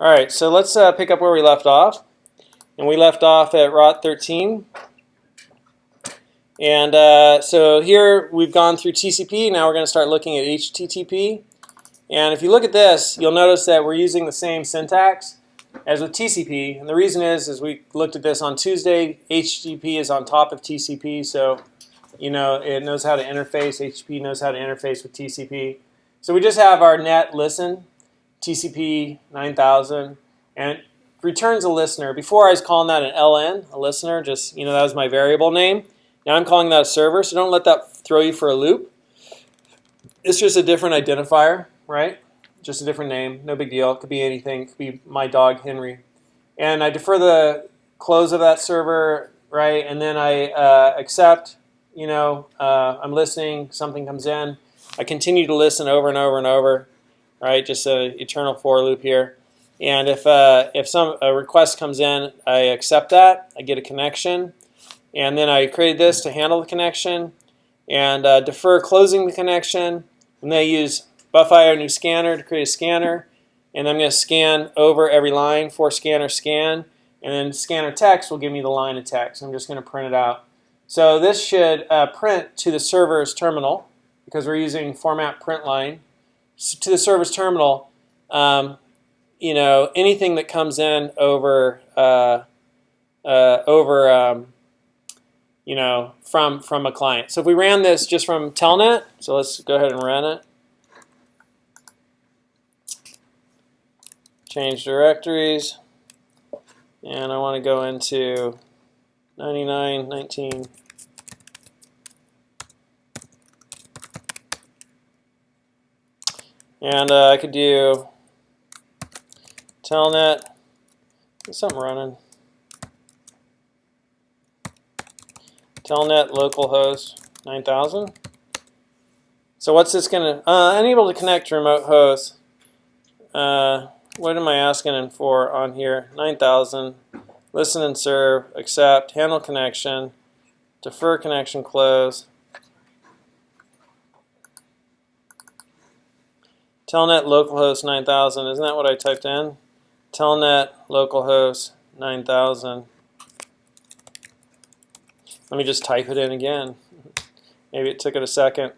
All right, so let's pick up where we left off. And we left off at rot 13. And so here we've gone through TCP. Now we're going to start looking at HTTP. And if you look at this, you'll notice that we're using the same syntax as with TCP. And the reason is we looked at this on Tuesday. HTTP is on top of TCP, so you know it knows how to interface. HTTP knows how to interface with TCP. So we just have our net listen, TCP 9000, and it returns a listener. Before I was calling that an LN, a listener, just, you know, that was my variable name. Now I'm calling that a server, so don't let that throw you for a loop. It's just a different identifier, right? Just a different name, no big deal. It could be anything. It could be my dog, Henry. And I defer the close of that server, right? And then I accept, you know, I'm listening, something comes in. I continue to listen over and over and over, right? Just an eternal for loop here. And if a request comes in, I accept that. I get a connection. And then I created this to handle the connection and defer closing the connection. And then I use buff.io new scanner to create a scanner. And I'm going to scan over every line for scanner scan. And then scanner text will give me the line of text. I'm just going to print it out. So this should print to the server's terminal because we're using format print line. So to the server's terminal, you know, anything that comes in over you know, from a client. So if we ran this just from Telnet, so let's go ahead and run it. Change directories, and I want to go into 99.19. And I could do Telnet. There's something running. Telnet localhost 9000. So what's this going to? Unable to connect to remote host. What am I asking for on here? 9000. Listen and serve. Accept. Handle connection. Defer connection. Close. Telnet localhost 9000. Isn't that what I typed in? Telnet localhost 9000. Let me just type it in again. Maybe it took it a second.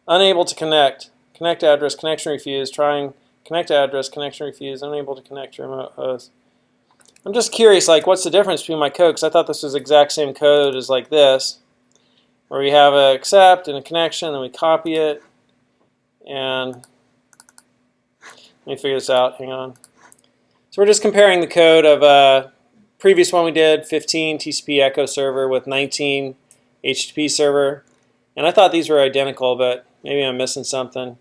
Unable to connect. Connect address, connection refused. Trying connect address, connection refused. Unable to connect to remote host. I'm just curious, like, what's the difference between my code? Because I thought this was the exact same code as like this, where we have a accept and a connection, and we copy it. And let me figure this out. Hang on. So we're just comparing the code of previous one we did, 15 TCP echo server with 19 HTTP server. And I thought these were identical, but maybe I'm missing something.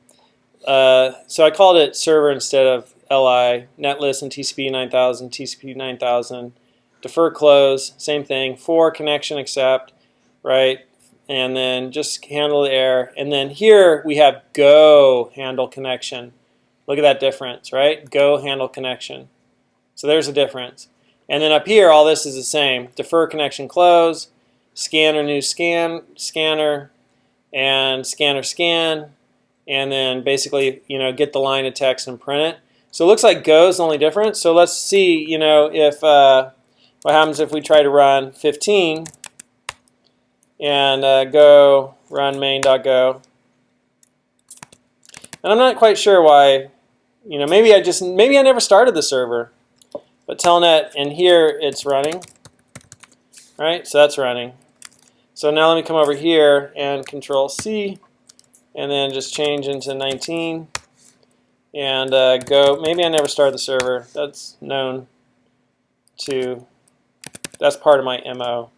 So I called it server instead of LI. Net listen TCP 9000, TCP 9000. Defer close, same thing. For connection accept, right? And then just handle the error. And then here we have go handle connection. Look at that difference, right? Go handle connection. So there's a difference. And then up here, all this is the same. Defer connection close, scanner new scanner, and scanner scan, and then basically, you know, get the line of text and print it. So it looks like go is the only difference. So let's see, you know, if what happens if we try to run 15 and go run main.go. And I'm not quite sure why. You know, maybe I never started the server. But Telnet, and here it's running, right? So that's running. So now let me come over here and Control C, and then just change into 19, and go. Maybe I never started the server. That's known to. That's part of my MO.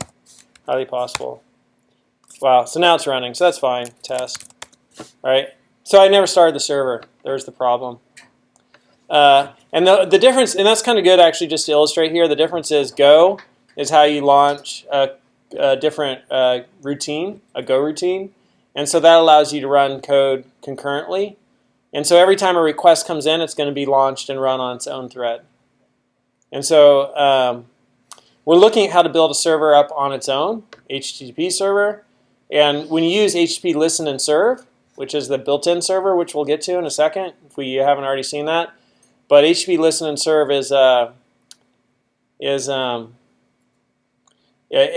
Highly possible. Wow. So now it's running. So that's fine. Test. All right. So I never started the server. There's the problem. And the difference, and that's kind of good actually just to illustrate here, the difference is go is how you launch a different routine, a go routine. And so that allows you to run code concurrently. And so every time a request comes in, it's going to be launched and run on its own thread. And so we're looking at how to build a server up on its own, HTTP server. And when you use HTTP listen and serve, which is the built-in server, which we'll get to in a second if we haven't already seen that, But HTTP listen and serve it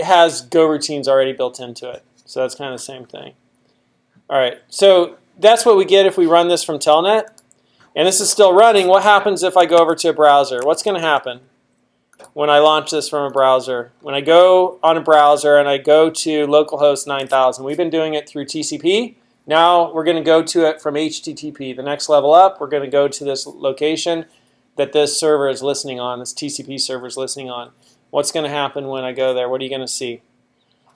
has Go routines already built into it. So that's kind of the same thing. All right, so that's what we get if we run this from Telnet. And this is still running. What happens if I go over to a browser? What's going to happen when I launch this from a browser? When I go on a browser and I go to localhost 9000, we've been doing it through TCP. Now we're going to go to it from HTTP. The next level up, we're going to go to this location that this server is listening on, this TCP server is listening on. What's going to happen when I go there? What are you going to see?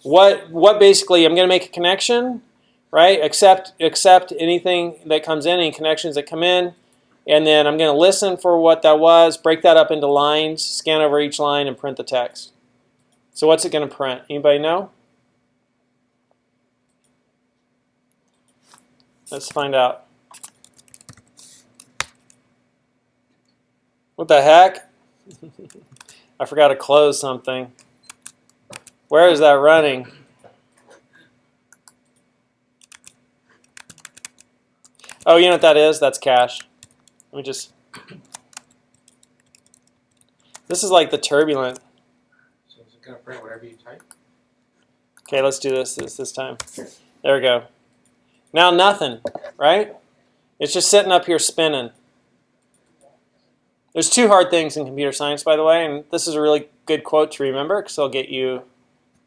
What basically, I'm going to make a connection, right? Accept anything that comes in, any connections that come in, and then I'm going to listen for what that was, break that up into lines, scan over each line, and print the text. So what's it going to print? Anybody know? Let's find out. What the heck? I forgot to close something. Where is that running? Oh, you know what that is? That's cache. Let me just... This is like the turbulent. So is it going to print whatever you type? Okay, let's do this time. There we go. Now nothing, right? It's just sitting up here spinning. There's two hard things in computer science, by the way, and this is a really good quote to remember because it'll get you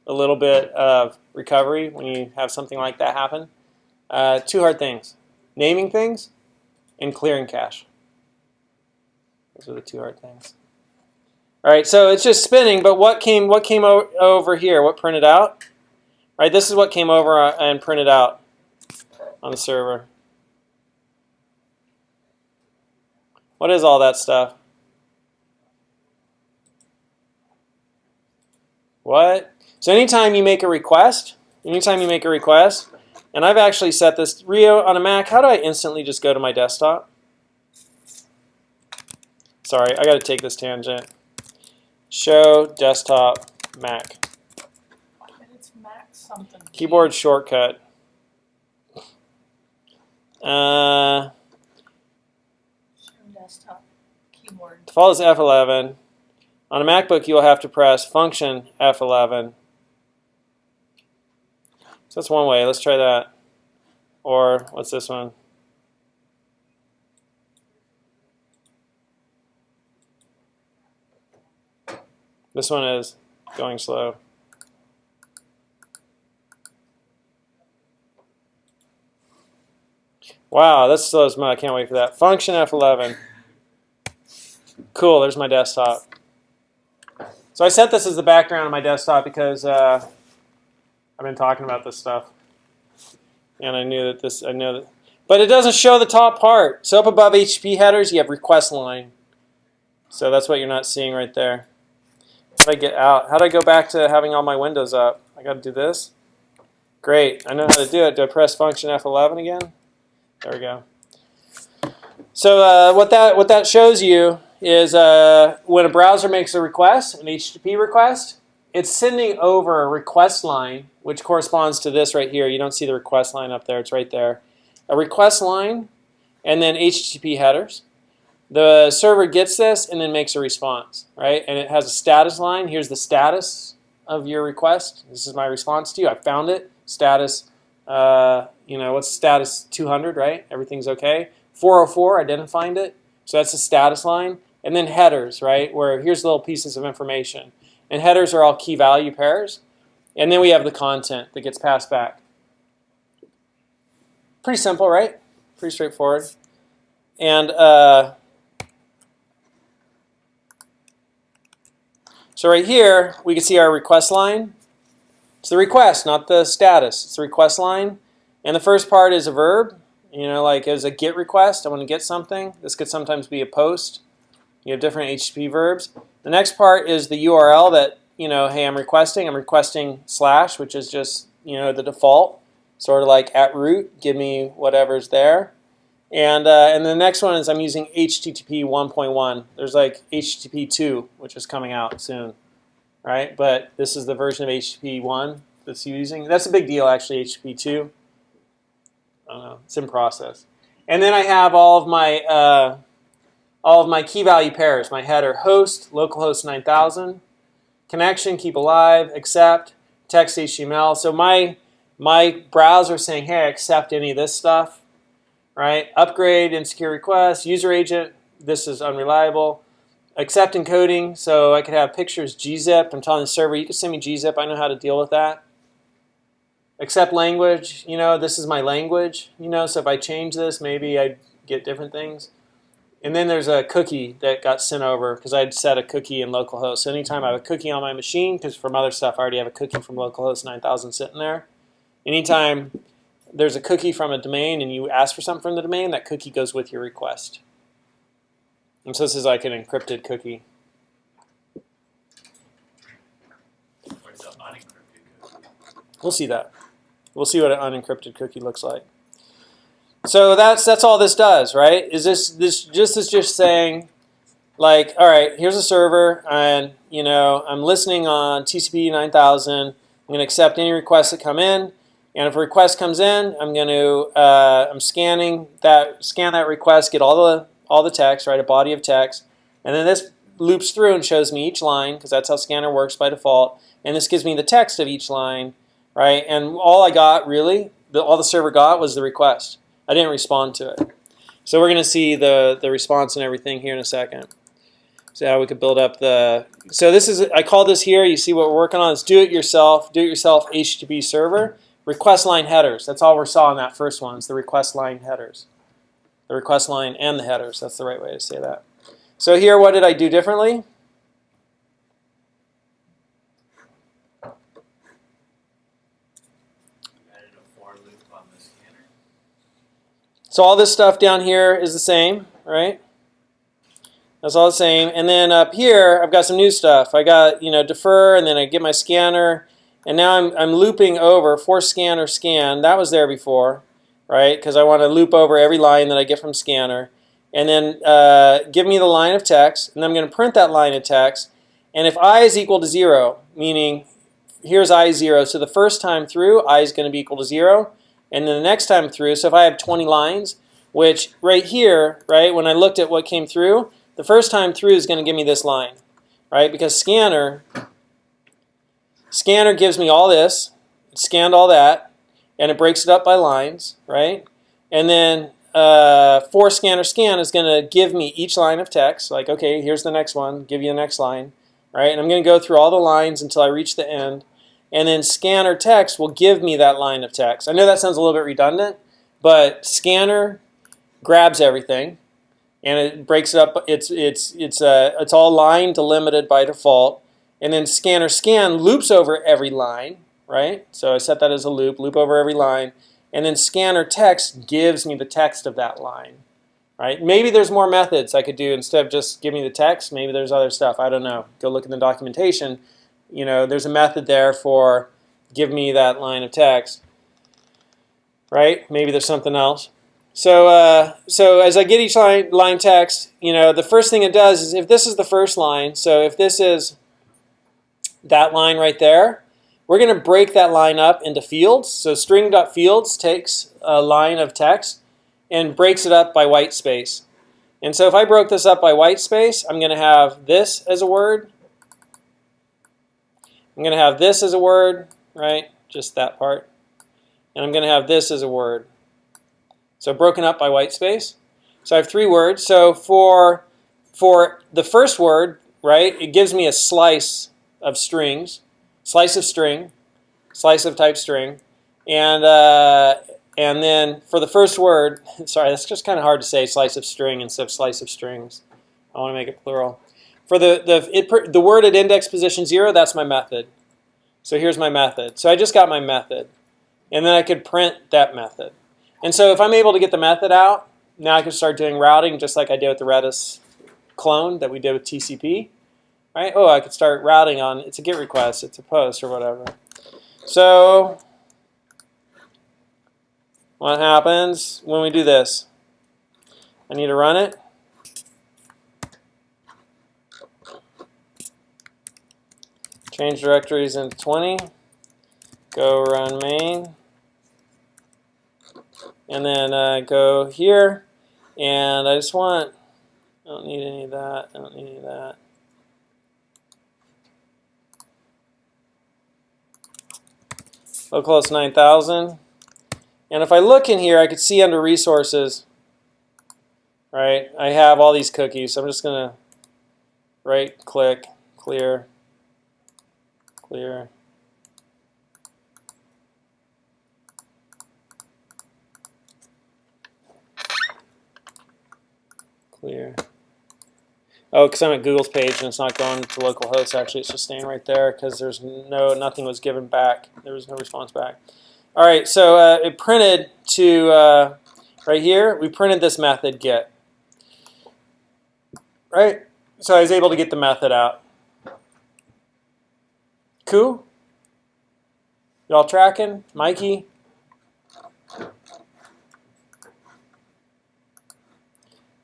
a little bit of recovery when you have something like that happen. Two hard things: naming things and clearing cache. Those are the two hard things. All right, so it's just spinning, but what came over here? What printed out? All right, this is what came over and printed out on the server. What is all that stuff? What? So anytime you make a request, and I've actually set this, Rio, on a Mac, how do I instantly just go to my desktop? Sorry, I got to take this tangent. Show desktop Mac. It's Mac something. Keyboard shortcut. Show desktop keyboard. Default is F11. On a MacBook, you'll have to press function F11. So that's one way. Let's try that. Or what's this one? This one is going slow. Wow, that's slow as mud. I can't wait for that. Function F11. Cool, there's my desktop. So I set this as the background of my desktop because I've been talking about this stuff. And I know that. But it doesn't show the top part. So up above HTTP headers, you have request line. So that's what you're not seeing right there. How do I get out? How do I go back to having all my windows up? I got to do this. Great, I know how to do it. Do I press function F11 again? There we go. So what that shows you is when a browser makes a request, an HTTP request, it's sending over a request line, which corresponds to this right here. You don't see the request line up there. It's right there. A request line, and then HTTP headers. The server gets this and then makes a response, right? And it has a status line. Here's the status of your request. This is my response to you. I found it. Status, what's status 200, right? Everything's okay. 404, I didn't find it. So that's the status line. And then headers, right? Where here's little pieces of information. And headers are all key value pairs. And then we have the content that gets passed back. Pretty simple, right? Pretty straightforward. And so right here, we can see our request line. It's the request, not the status. It's the request line. And the first part is a verb. Like as a GET request, I want to get something. This could sometimes be a POST. You have different HTTP verbs. The next part is the URL that, hey, I'm requesting /, which is just, the default. Sort of like at root, give me whatever's there. And the next one is I'm using HTTP 1.1. There's like HTTP 2, which is coming out soon, right? But this is the version of HTTP 1 that's using. That's a big deal, actually, HTTP 2. I don't know. It's in process. And then I have all of my all of my key value pairs, my header host, localhost 9000, connection, keep alive, accept, text HTML. So my browser saying, hey, accept any of this stuff, right? Upgrade, insecure request, user agent, this is unreliable. Accept encoding, so I could have pictures gzipped. I'm telling the server, you can send me gzip, I know how to deal with that. Accept language, this is my language, so if I change this, maybe I get different things. And then there's a cookie that got sent over because I'd set a cookie in localhost. So anytime I have a cookie on my machine, because from other stuff I already have a cookie from localhost 9000 sitting there. Anytime there's a cookie from a domain and you ask for something from the domain, that cookie goes with your request. And so this is like an encrypted cookie. Where's the unencrypted cookie? We'll see that. We'll see what an unencrypted cookie looks like. So that's all this does, right? Is this just saying, like, all right, here's a server, and I'm listening on TCP 9000. I'm going to accept any requests that come in, and if a request comes in, I'm scan that request, get all the text, right, a body of text, and then this loops through and shows me each line because that's how scanner works by default, and this gives me the text of each line, right? And all I got really, all the server got was the request. I didn't respond to it. So we're going to see the response and everything here in a second. So how we could build up so this is, I call this here, you see what we're working on, is do-it-yourself HTTP server, request line headers. That's all we saw in that first one, is the request line headers. The request line and the headers, that's the right way to say that. So here, what did I do differently? So all this stuff down here is the same, right? That's all the same. And then up here, I've got some new stuff. I got, defer, and then I get my scanner. And now I'm looping over for scanner scan. That was there before, right? Because I want to loop over every line that I get from scanner. And then give me the line of text. And I'm going to print that line of text. And if I is equal to 0, meaning here's I 0, so the first time through, I is going to be equal to 0. And then the next time through, so if I have 20 lines, which right here, right, when I looked at what came through, the first time through is going to give me this line, right? Because scanner gives me all this, it scanned all that, and it breaks it up by lines, right? And then for scanner scan is going to give me each line of text, like, okay, here's the next one, give you the next line, right? And I'm going to go through all the lines until I reach the end. And then scanner text will give me that line of text. I know that sounds a little bit redundant, but scanner grabs everything, and it breaks it up. It's all line delimited by default, and then scanner scan loops over every line, right? So I set that as a loop over every line, and then scanner text gives me the text of that line, right? Maybe there's more methods I could do instead of just give me the text. Maybe there's other stuff. I don't know. Go look in the documentation. There's a method there for give me that line of text, right? Maybe there's something else. So as I get each line text, the first thing it does is if this is the first line, so if this is that line right there, we're going to break that line up into fields. So string.fields takes a line of text and breaks it up by white space. And so if I broke this up by white space, I'm going to have this as a word. I'm going to have this as a word, right? Just that part. And I'm going to have this as a word. So broken up by white space. So I have 3 words. So for the first word, right, it gives me a slice of strings, slice of string, slice of type string. And then for the first word, sorry, that's just kind of hard to say, slice of string instead of slice of strings. I want to make it plural. For the word at index position 0, that's my method. So here's my method. So I just got my method. And then I could print that method. And so if I'm able to get the method out, now I can start doing routing just like I did with the Redis clone that we did with TCP. Right? Oh, I could start routing on, it's a GET request, it's a post or whatever. So what happens when we do this? I need to run it. Change directories into 20. Go run main. And then go here. And I just want, don't need any of that. I don't need any of that. Localhost 9000. And if I look in here, I could see under resources, right, I have all these cookies. So I'm just going to right click, clear, clear. Clear. Oh, because I'm at Google's page and it's not going to localhost. Actually, it's just staying right there because there's nothing was given back. There was no response back. All right, so it printed to right here. We printed this method get. Right, so I was able to get the method out. Cool. Y'all tracking, Mikey?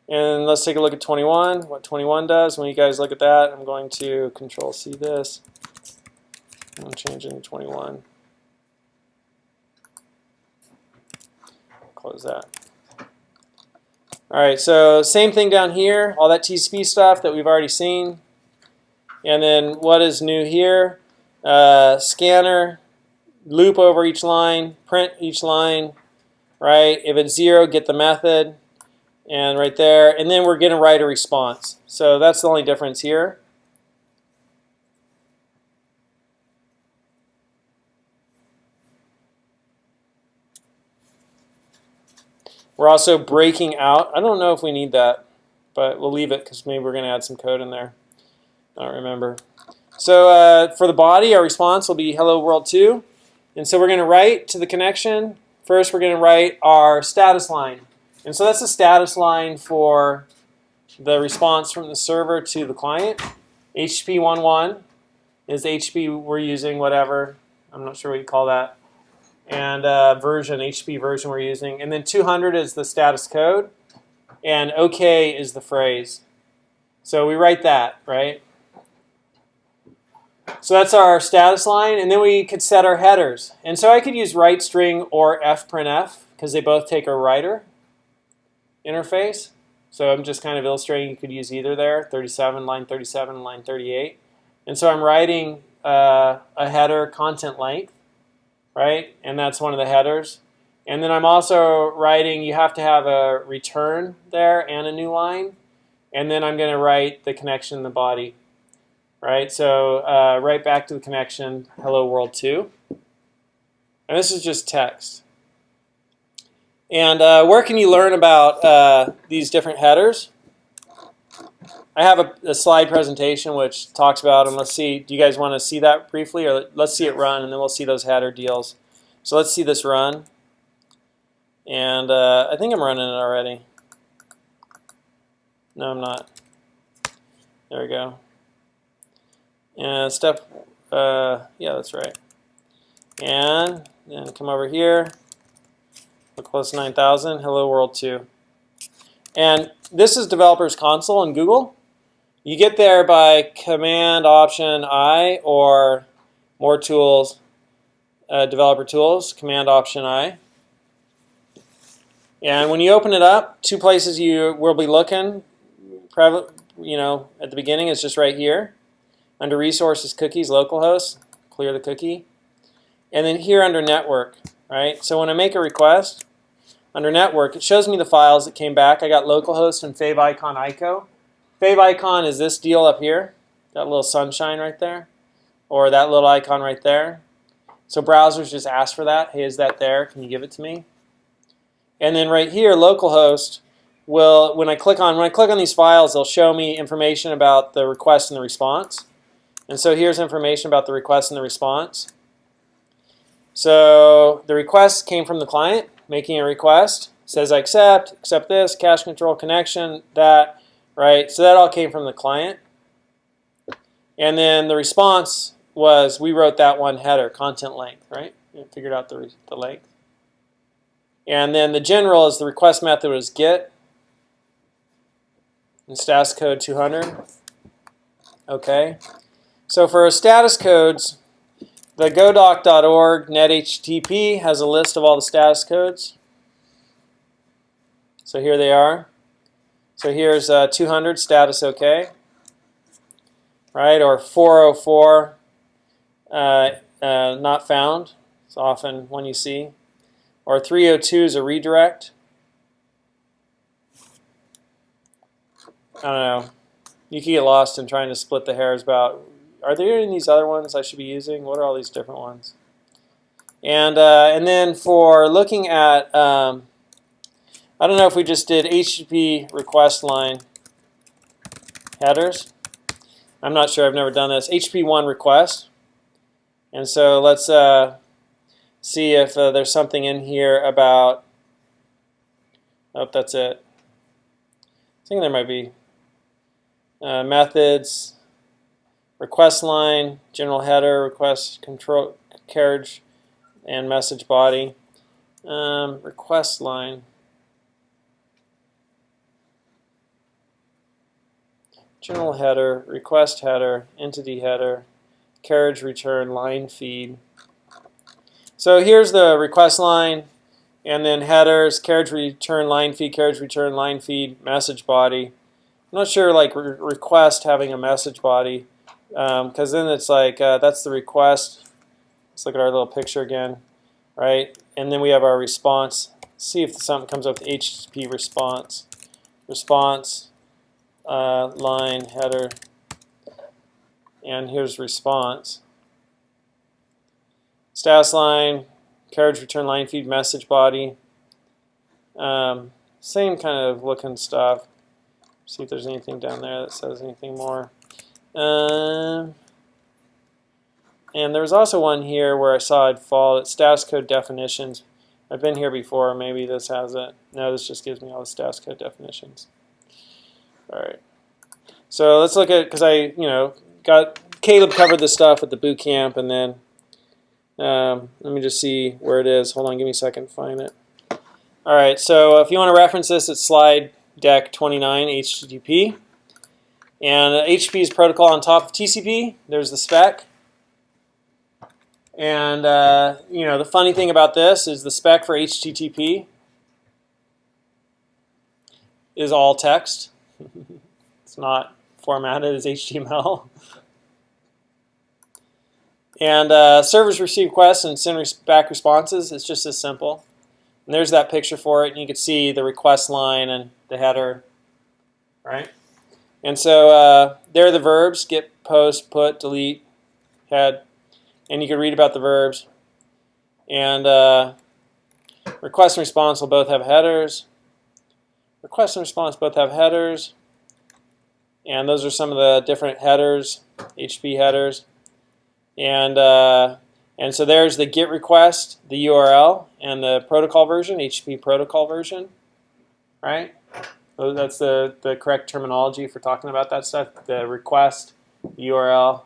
And let's take a look at 21, what 21 does. When you guys look at that, I'm going to Control-C this. I'm changing to 21. Close that. All right, so same thing down here, all that TCP stuff that we've already seen. And then what is new here? Scanner, loop over each line, print each line, right? If it's 0, get the method. And right there, and then we're going to write a response. So that's the only difference here. We're also breaking out. I don't know if we need that, but we'll leave it because maybe we're going to add some code in there. I don't remember. So for the body, our response will be hello world 2. And so we're going to write to the connection. First, we're going to write our status line. And so that's the status line for the response from the server to the client. HTTP 1.1 is HTTP we're using, whatever. I'm not sure what you call that. And version, HTTP version we're using. And then 200 is the status code. And OK is the phrase. So we write that, right? So that's our status line. And then we could set our headers. And so I could use write string or fprintf because they both take a writer interface. So I'm just kind of illustrating you could use either there, 37, line 37, line 38. And so I'm writing a header content length, right? And that's one of the headers. And then I'm also writing, you have to have a return there and a new line. And then I'm going to write the connection in the body, right? So right back to the connection, hello world 2. And this is just text. And where can you learn about these different headers? I have a slide presentation which talks about them. Let's see, do you guys want to see that briefly? Or let's see it run, and then we'll see those header deals. So let's see this run. And I think I'm running it already. No, I'm not. There we go. And yeah, that's right. And then come over here. Localhost 9000, hello world 2. And this is Developers Console in Google. You get there by Command-Option-I or more tools, Developer Tools, Command-Option-I. And when you open it up, 2 places you will be looking, you know, at the beginning is just right here. Under Resources, Cookies, Localhost, clear the cookie. And then here under Network, right? So when I make a request, under Network, it shows me the files that came back. I got localhost and favicon ICO. Favicon is this deal up here, that little sunshine right there, or that little icon right there. So browsers just ask for that. Hey, is that there? Can you give it to me? And then right here, localhost will, when I click on these files, they'll show me information about the request and the response. And so here's information about the request and the response. So the request came from the client, making a request. It says I accept this, cache control connection, that, right? So that all came from the client. And then the response was, we wrote that one header, content length, right? We figured out the length. And then the general is the request method was get, and status code 200. Okay. So for status codes, the godoc.org net-http has a list of all the status codes. So here they are. So here's 200 status OK, right? Or 404 not found. It's often one you see. Or 302 is a redirect. I don't know. You can get lost in trying to split the hairs about, are there any of these other ones I should be using? What are all these different ones? And then for looking at, I don't know if we just did HTTP request line headers. I'm not sure. I've never done this. HTTP1 request. And so let's see if there's something in here about, oh, that's it. I think there might be methods, request line, general header, request control carriage, and message body. Request line. General header, request header, entity header, carriage return, line feed. So here's the request line, and then headers, carriage return, line feed, message body. I'm not sure like request having a message body, because then it's like that's the request. Let's look at our little picture again, right? And then we have our response. See if something comes up with HTTP response. Response, line, header, and here's response. Status line, carriage return, line feed, message body. Same kind of looking stuff. See if there's anything down there that says anything more. And there was also one here where I saw it fall. It's status code definitions. I've been here before. Maybe this has it. No, this just gives me all the status code definitions. All right. So let's look at, because I, got Caleb covered this stuff at the boot camp, and then let me just see where it is. Hold on, give me a second to find it. All right. So if you want to reference this, it's slide deck 29 HTTP, and HTTP is protocol on top of TCP. There's the spec. And the funny thing about this is the spec for HTTP is all text. It's not formatted as HTML. And servers receive requests and send back responses. It's just as simple. And there's that picture for it, and you can see the request line and the header, right? And so there are the verbs: get, post, put, delete, head. And you can read about the verbs. And request and response will both have headers. Request and response both have headers. And those are some of the different headers, HTTP headers. And so there's the GET request, the URL, and the protocol version, HTTP protocol version, right? So that's the correct terminology for talking about that stuff. The request, the URL,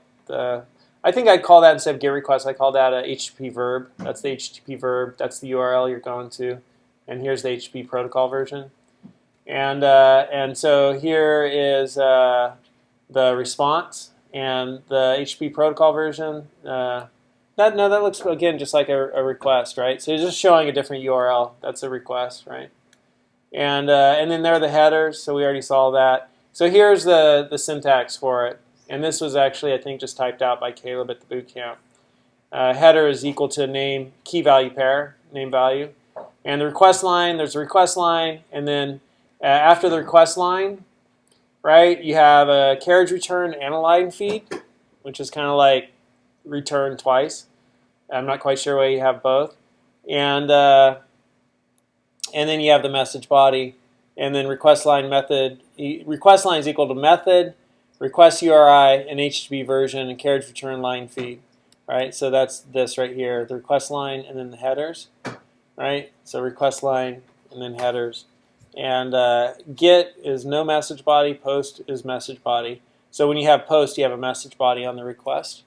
I think I'd call that, instead of GET request, I call that a HTTP verb. That's the HTTP verb. That's the URL you're going to. And here's the HTTP protocol version. And so here is the response and the HTTP protocol version. That looks, again, just like a request, right? So it's just showing a different URL. That's a request, right? And then there are the headers. So we already saw that. So here's the syntax for it. And this was actually, I think, just typed out by Caleb at the boot camp. Header is equal to name key value pair, name value. And the request line, there's a request line. And then after the request line, right, you have a carriage return and a line feed, which is kind of like return twice. I'm not quite sure why you have both. And then you have the message body. And then request line method. Request line is equal to method, request URI, and HTTP version, and carriage return line feed. Right? So that's this right here, the request line and then the headers. Right? So request line and then headers. And GET is no message body, post is message body. So when you have post, you have a message body on the request.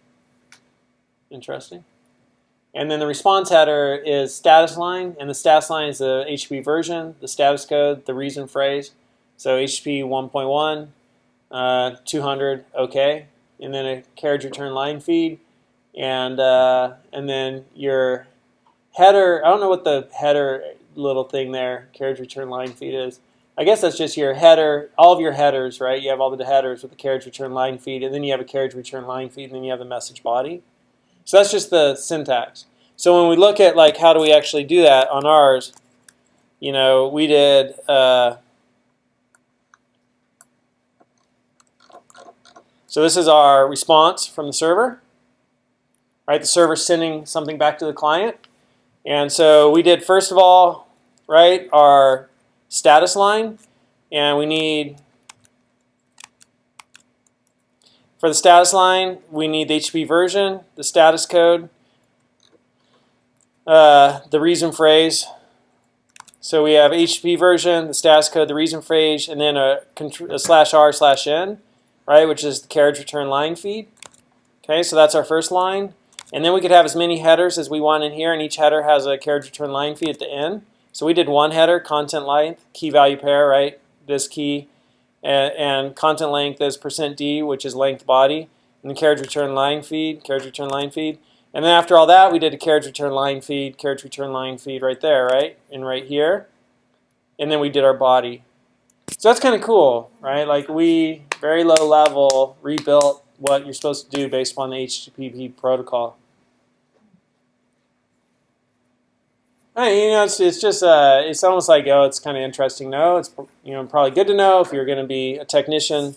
Interesting. And then the response header is status line, and the status line is the HTTP version, the status code, the reason phrase. So HTTP 1.1. 200, okay, and then a carriage return line feed, and then your header. I don't know what the header little thing there, carriage return line feed is, I guess that's just your header, all of your headers, right? You have all the headers with the carriage return line feed, and then you have a carriage return line feed, and then you have the message body. So that's just the syntax. So when we look at like how do we actually do that on ours, you know, we did. So this is our response from the server, right? The server's sending something back to the client. And so we did, first of all, right, our status line. And we need, for the status line, we need the HTTP version, the status code, the reason phrase. So we have HTTP version, the status code, the reason phrase, and then a /r/n, right, which is the carriage return line feed. Okay, so that's our first line. And then we could have as many headers as we want in here, and each header has a carriage return line feed at the end. So we did one header, content length, key value pair, right, this key, and content length is %d, which is length body, and the carriage return line feed, carriage return line feed. And then after all that, we did a carriage return line feed right there, right, and right here. And then we did our body. So that's kind of cool, right? Like we, very low level, rebuilt what you're supposed to do based upon the HTTP protocol. You know, it's just it's almost like, oh, it's kind of interesting to know. It's, you know, probably good to know if you're going to be a technician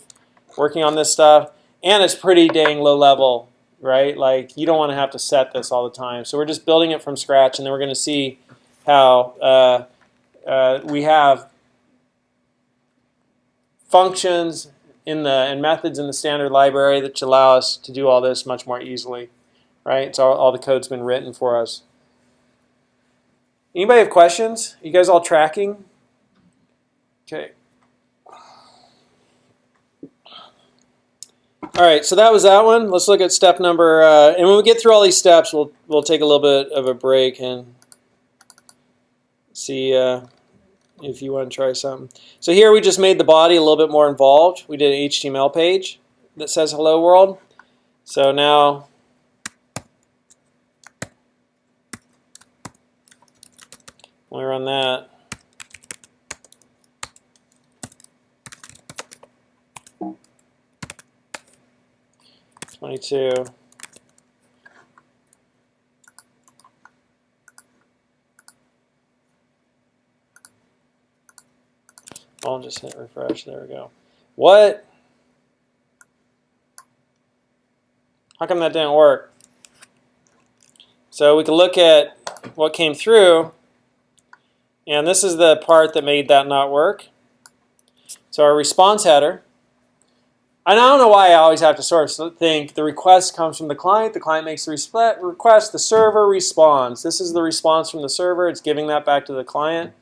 working on this stuff, and it's pretty dang low level, right? Like you don't want to have to set this all the time. So we're just building it from scratch, and then we're going to see how we have functions and methods in the standard library that allow us to do all this much more easily, right? So all the code's been written for us. Anybody have questions? You guys all tracking? Okay. All right, so that was that one. Let's look at step number, and when we get through all these steps, we'll take a little bit of a break and see if you want to try something. So here we just made the body a little bit more involved. We did an HTML page that says hello world. So now when we run that, '22. I'll just hit refresh. There we go. What? How come that didn't work? So we can look at what came through, and this is the part that made that not work. So our response header. And I don't know why I always have to sort of think the request comes from the client makes the request, the server responds. This is the response from the server, it's giving that back to the client.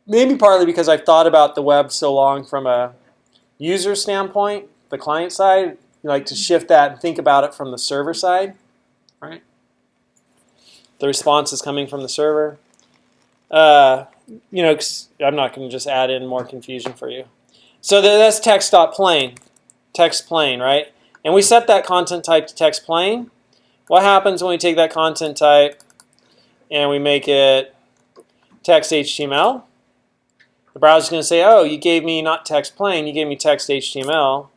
Maybe partly because I've thought about the web so long from a user standpoint, the client side, you like to shift that and think about it from the server side, right? The response is coming from the server. You know, I'm not going to just add in more confusion for you. So that's text.plain, text plain, right? And we set that content type to text plain. What happens when we take that content type and we make it text HTML? The browser's going to say, oh, you gave me not text plain, you gave me text HTML.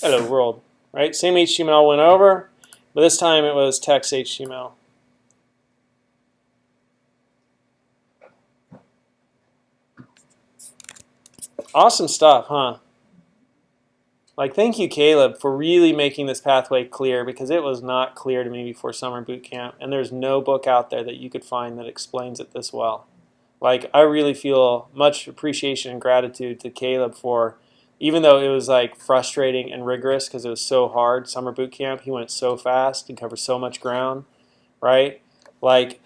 Hello world, right? Same HTML went over, but this time it was text HTML. Awesome stuff, huh? Like, thank you, Caleb, for really making this pathway clear, because it was not clear to me before summer boot camp, and there's no book out there that you could find that explains it this well. Like, I really feel much appreciation and gratitude to Caleb for, even though it was like frustrating and rigorous because it was so hard, summer boot camp, he went so fast and covered so much ground, right? Like,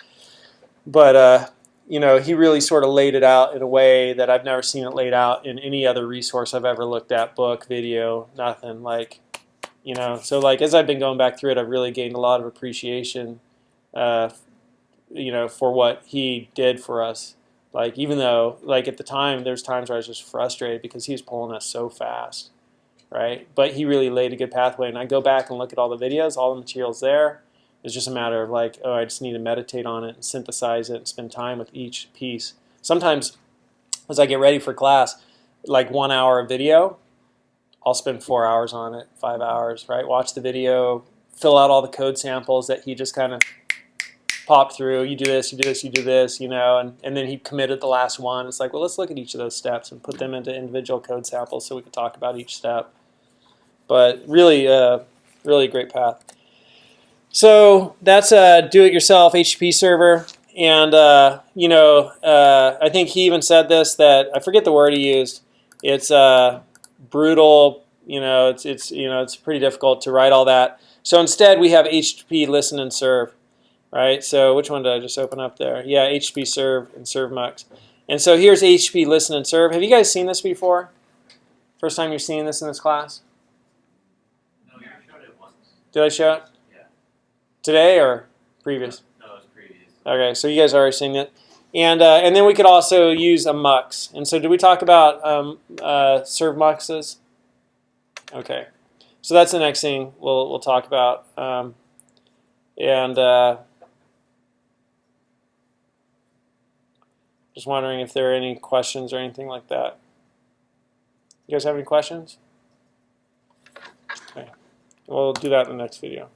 but you know, he really sort of laid it out in a way that I've never seen it laid out in any other resource I've ever looked at, book, video, nothing. Like, you know, so like as I've been going back through it, I've really gained a lot of appreciation, you know, for what he did for us. Like, even though, like, at the time, there's times where I was just frustrated because he was pulling us so fast, right? But he really laid a good pathway, and I go back and look at all the videos, all the materials there. It's just a matter of like, oh, I just need to meditate on it and synthesize it and spend time with each piece. Sometimes as I get ready for class, like 1 hour of video, I'll spend 4 hours on it, 5 hours, right? Watch the video, fill out all the code samples that he just kind of popped through. You do this, you do this, you do this, you know, and then he committed the last one. It's like, well, let's look at each of those steps and put them into individual code samples so we can talk about each step. But really, really a great path. So that's a do-it-yourself HTTP server. And, I think he even said this, that I forget the word he used. It's brutal, it's pretty difficult to write all that. So instead, we have HTTP listen and serve, right? So which one did I just open up there? Yeah, HTTP serve and serve mux. And so here's HTTP listen and serve. Have you guys seen this before? First time you're seeing this in this class? No, you showed it once. Did I show it? Yeah. Today or previous? No, it was previous. Okay, so you guys already seen it. And then we could also use a mux. And so did we talk about serve muxes? Okay, so that's the next thing we'll talk about. Just wondering if there are any questions or anything like that. You guys have any questions? Okay, we'll do that in the next video.